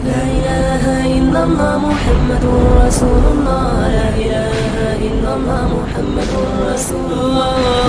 لا إله إلا الله محمد رسول الله لا إله إلا الله محمد رسول الله.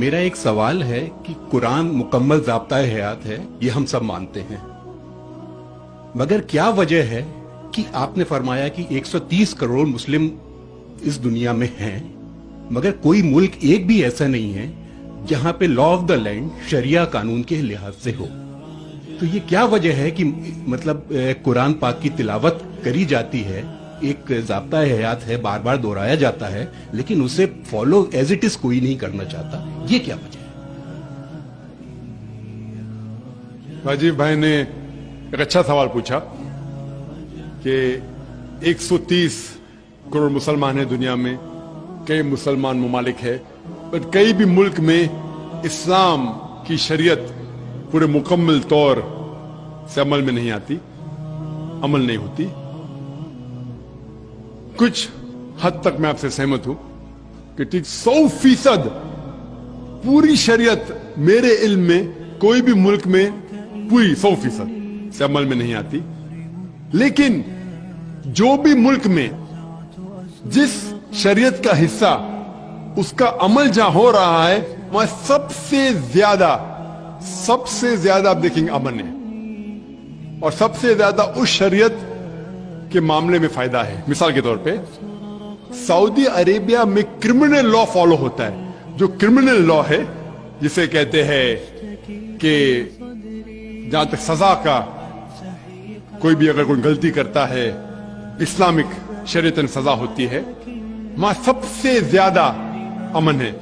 میرا ایک سوال ہے کہ قرآن مکمل ضابطۂ حیات ہے، یہ ہم سب مانتے ہیں، مگر کیا وجہ ہے کہ آپ نے فرمایا کہ 130 کروڑ مسلم اس دنیا میں ہیں، مگر کوئی ملک ایک بھی ایسا نہیں ہے جہاں پہ لا آف دا لینڈ شریعہ قانون کے لحاظ سے ہو. تو یہ کیا وجہ ہے کہ مطلب قرآن پاک کی تلاوت کری جاتی ہے، ایک ضابطۂ حیات ہے، بار بار دہرایا جاتا ہے، لیکن اسے فالو ایز اٹ از کوئی نہیں کرنا چاہتا، یہ کیا وجہ ہے؟ راجیو بھائی نے ایک اچھا سوال پوچھا کہ 130 کروڑ مسلمان ہیں دنیا میں، کئی مسلمان ممالک ہے، پر کئی بھی ملک میں اسلام کی شریعت پورے مکمل طور سے عمل میں نہیں آتی، عمل نہیں ہوتی. کچھ حد تک میں آپ سے سہمت ہوں کہ ٹھیک 100% پوری شریعت میرے علم میں کوئی بھی ملک میں پوری 100% سے عمل میں نہیں آتی، لیکن جو بھی ملک میں جس شریعت کا حصہ اس کا عمل جہاں ہو رہا ہے وہاں سب سے زیادہ آپ دیکھیں گے امن ہے، اور سب سے زیادہ اس شریعت کے معاملے میں فائدہ ہے. مثال کے طور پہ سعودی عربیہ میں کرمنل لا فالو ہوتا ہے. جو کرمنل لا ہے جسے کہتے ہیں کہ جہاں تک سزا کا کوئی بھی اگر کوئی غلطی کرتا ہے اسلامک شریعت سزا ہوتی ہے، وہاں سب سے زیادہ امن ہے.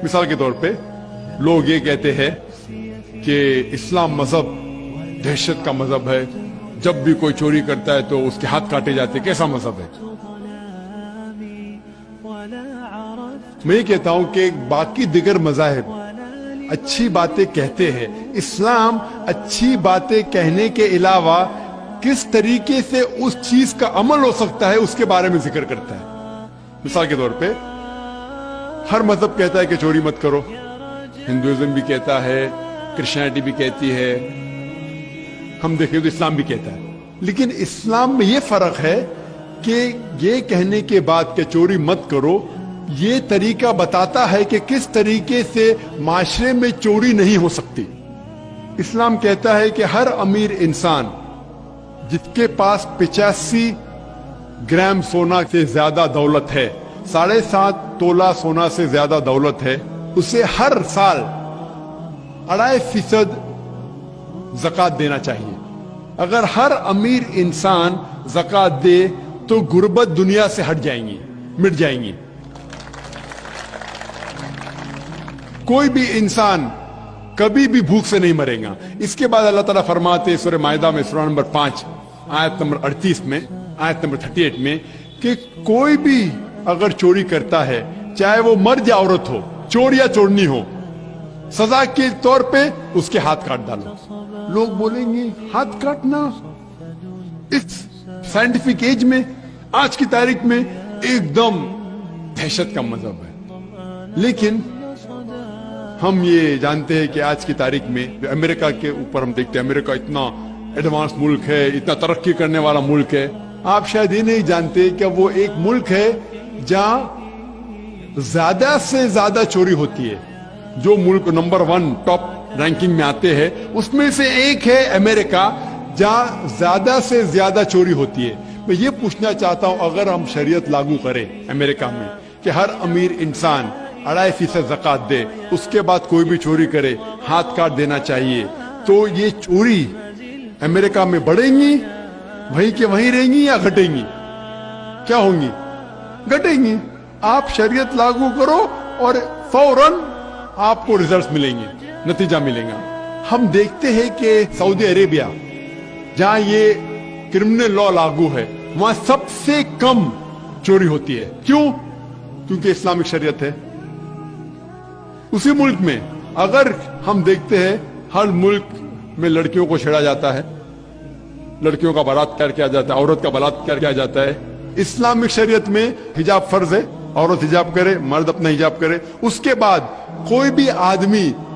مثال کے طور پہ لوگ یہ کہتے ہیں کہ اسلام مذہب دہشت کا مذہب ہے، جب بھی کوئی چوری کرتا ہے تو اس کے ہاتھ کاٹے جاتے. کیسا مذہب ہے؟ میں یہ کہتا ہوں کہ باقی دیگر مذاہب اچھی باتیں کہتے ہیں، اسلام اچھی باتیں کہنے کے علاوہ کس طریقے سے اس چیز کا عمل ہو سکتا ہے اس کے بارے میں ذکر کرتا ہے. مثال کے طور پہ ہر مذہب کہتا ہے کہ چوری مت کرو، ہندوازم بھی کہتا ہے، کرسچینٹی بھی کہتی ہے، ہم دیکھیں تو اسلام بھی کہتا ہے. لیکن اسلام میں یہ فرق ہے کہ یہ کہنے کے بعد کہ چوری مت کرو، یہ طریقہ بتاتا ہے کہ کس طریقے سے معاشرے میں چوری نہیں ہو سکتی. اسلام کہتا ہے کہ ہر امیر انسان جس کے پاس 85 گرام سونا سے زیادہ دولت ہے، 7.5 تولہ سونا سے زیادہ دولت ہے، اسے ہر سال 2.5% زکوٰۃ دینا چاہیے. اگر ہر امیر انسان زکوٰۃ دے تو غربت دنیا سے ہٹ جائیں گی، مٹ جائیں گی. کوئی بھی انسان کبھی بھی بھوک سے نہیں مرے گا. اس کے بعد اللہ تعالیٰ فرماتے سورہ مائدہ میں سورہ نمبر 5 آیت نمبر 38 میں، آیت نمبر 38 میں کہ کوئی بھی اگر چوری کرتا ہے، چاہے وہ مرد یا عورت ہو، چور یا چورنی ہو، سزا کے طور پہ اس کے ہاتھ کاٹ ڈالو. لوگ بولیں گے ہاتھ کاٹنا اس سائنٹیفک ایج میں، آج کی تاریخ میں ایک دم دہشت کا مذہب ہے. لیکن ہم یہ جانتے ہیں کہ آج کی تاریخ میں امریکہ کے اوپر ہم دیکھتے ہیں، امریکہ اتنا ایڈوانس ملک ہے، اتنا ترقی کرنے والا ملک ہے. آپ شاید یہ نہیں جانتے کہ وہ ایک ملک ہے جہاں زیادہ سے زیادہ چوری ہوتی ہے. جو ملک نمبر 1 ٹاپ رینکنگ میں آتے ہیں اس میں سے ایک ہے امریکہ، جہاں زیادہ سے زیادہ چوری ہوتی ہے. میں یہ پوچھنا چاہتا ہوں اگر ہم شریعت لاگو کریں امریکہ میں کہ ہر امیر انسان 2.5% زکوٰۃ دے، اس کے بعد کوئی بھی چوری کرے ہاتھ کاٹ دینا چاہیے، تو یہ چوری امریکہ میں بڑھیں گی وہیں کے وہیں رہیں گی یا گھٹیں گی؟ کیا ہوں گی؟ گھٹیں گی. آپ شریعت لاگو کرو اور فوراً آپ کو ریزلٹس ملیں گے، نتیجہ ملے گا. ہم دیکھتے ہیں کہ سعودی عربیہ جہاں یہ کرمنل لا لاگو ہے وہاں سب سے کم چوری ہوتی ہے. کیوں؟ کیونکہ اسلامک شریعت ہے. اسی ملک میں اگر ہم دیکھتے ہیں ہر ملک میں لڑکیوں کو چھیڑا جاتا ہے، لڑکیوں کا بلاತ್ಕಾರ کیا جاتا ہے، عورت کا بلاತ್ಕಾರ کیا جاتا ہے. اسلامک شریعت میں حجاب فرض ہے، عورت حجاب کرے، مرد اپنا حجاب کرے. اس کے بعد کوئی بھی آدمی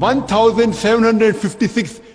1756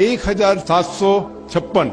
1756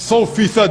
100%